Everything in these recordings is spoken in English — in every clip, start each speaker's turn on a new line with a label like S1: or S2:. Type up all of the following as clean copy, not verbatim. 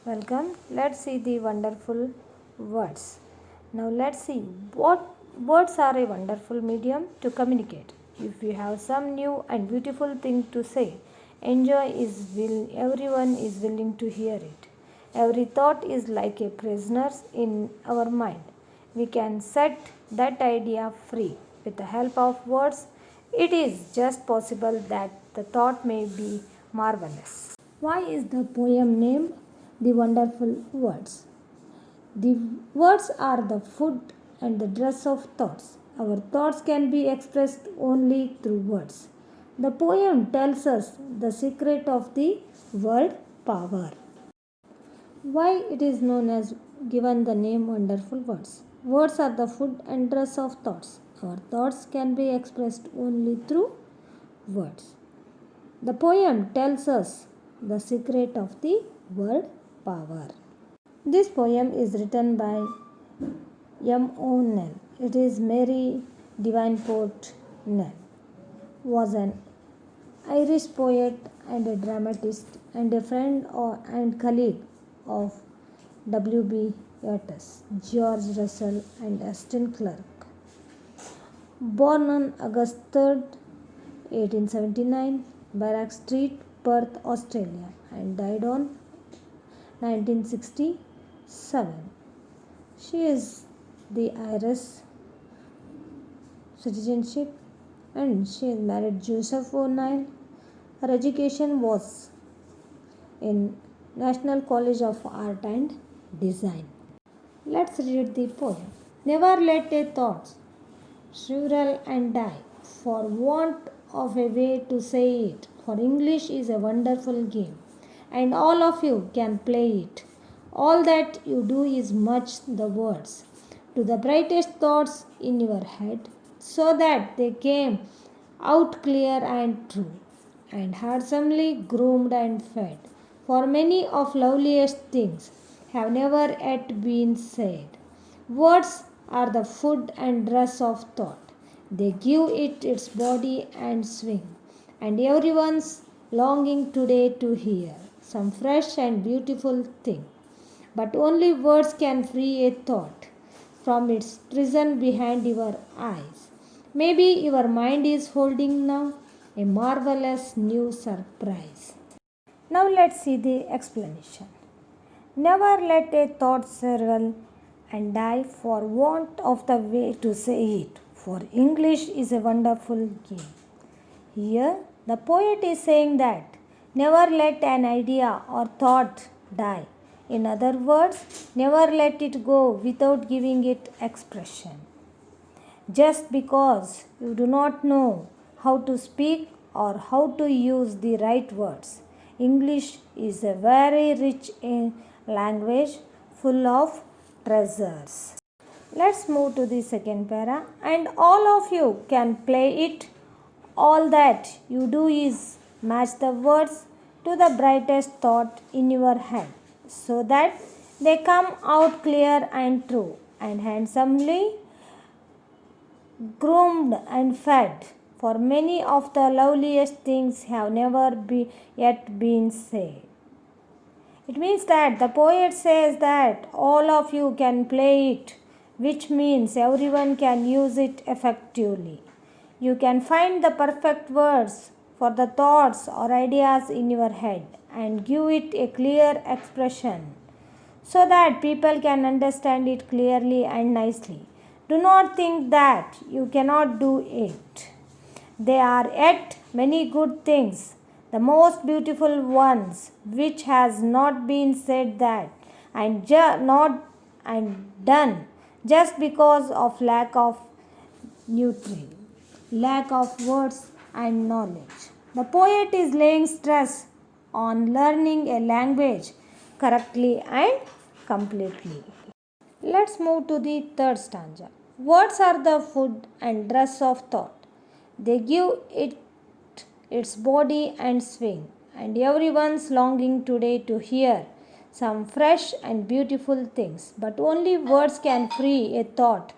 S1: Welcome. Let's see the wonderful words. Now let's see what words are a wonderful medium to communicate. If you have some new and beautiful thing to say, everyone is willing to hear it. Every thought is like a prisoner in our mind. We can set that idea free with the help of words. It is just possible that the thought may be marvelous. Why is the poem named The Wonderful Words? The words are the food and the dress of thoughts. Our thoughts can be expressed only through words. The poem tells us the secret of the word power. Why it is known as given the name wonderful words? Words are the food and dress of thoughts. Our thoughts can be expressed only through words. The poem tells us the secret of the word power. This poem is written by M.O. Nell. It is Mary Davenport Nell. Was an Irish poet and a dramatist and a friend and colleague of W.B. Yeats, George Russell and Austin Clarke. Born on August 3rd, 1879, Barrack Street, Perth, Australia, and died on 1967. She is the Irish citizenship and she is married Joseph O'Neill. Her education was in National College of Art and Design. Let's read the poem. Never let a thought shrivel and die for want of a way to say it, for English is a wonderful game and all of you can play it. All that you do is match the words to the brightest thoughts in your head so that they came out clear and true and handsomely groomed and fed. For many of loveliest things have never yet been said. Words are the food and dress of thought. They give it its body and swing, and everyone's longing today to hear some fresh and beautiful thing. But only words can free a thought from its prison behind your eyes. Maybe your mind is holding now a marvelous new surprise. Now let's see the explanation. Never let a thought shrivel and die for want of the way to say it, for English is a wonderful game. Here, the poet is saying that never let an idea or thought die. In other words, never let it go without giving it expression. Just because you do not know how to speak or how to use the right words, English is a very rich language full of treasures. Let's move to the second para. And all of you can play it. All that you do is match the words to the brightest thought in your head so that they come out clear and true and handsomely groomed and fed. For many of the loveliest things have never yet been said. It means that the poet says that all of you can play it, which means everyone can use it effectively. You can find the perfect words for the thoughts or ideas in your head and give it a clear expression so that people can understand it clearly and nicely. Do not think that you cannot do it. There are yet many good things, the most beautiful ones, which has not been said that and not and done just because of lack of lack of words and knowledge. The poet is laying stress on learning a language correctly and completely. Let's move to the third stanza. Words are the food and dress of thought. They give it its body and swing, and everyone's longing today to hear some fresh and beautiful things. But only words can free a thought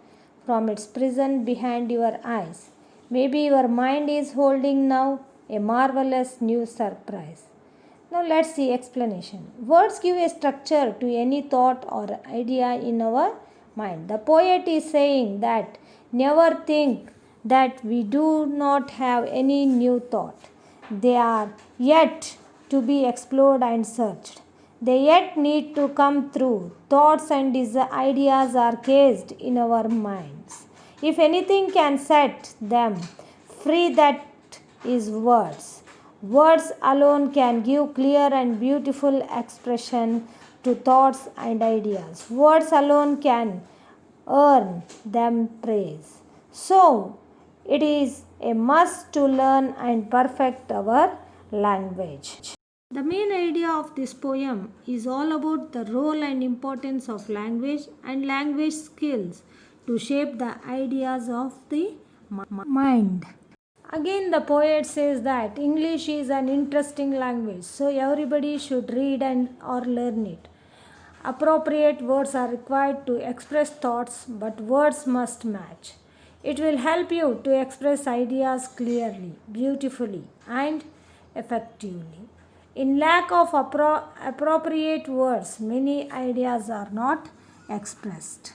S1: from its prison behind your eyes. Maybe your mind is holding now a marvelous new surprise. Now let's see explanation. Words give a structure to any thought or idea in our mind. The poet is saying that never think that we do not have any new thought. They are yet to be explored and searched. They yet need to come through. Thoughts and ideas are caged in our minds. If anything can set them free, that is words. Words alone can give clear and beautiful expression to thoughts and ideas. Words alone can earn them praise. So, it is a must to learn and perfect our language. The main idea of this poem is all about the role and importance of language and language skills to shape the ideas of the mind. Again, the poet says that English is an interesting language, so everybody should read and or learn it. Appropriate words are required to express thoughts, but words must match. It will help you to express ideas clearly, beautifully, and effectively. In lack of appropriate words, many ideas are not expressed.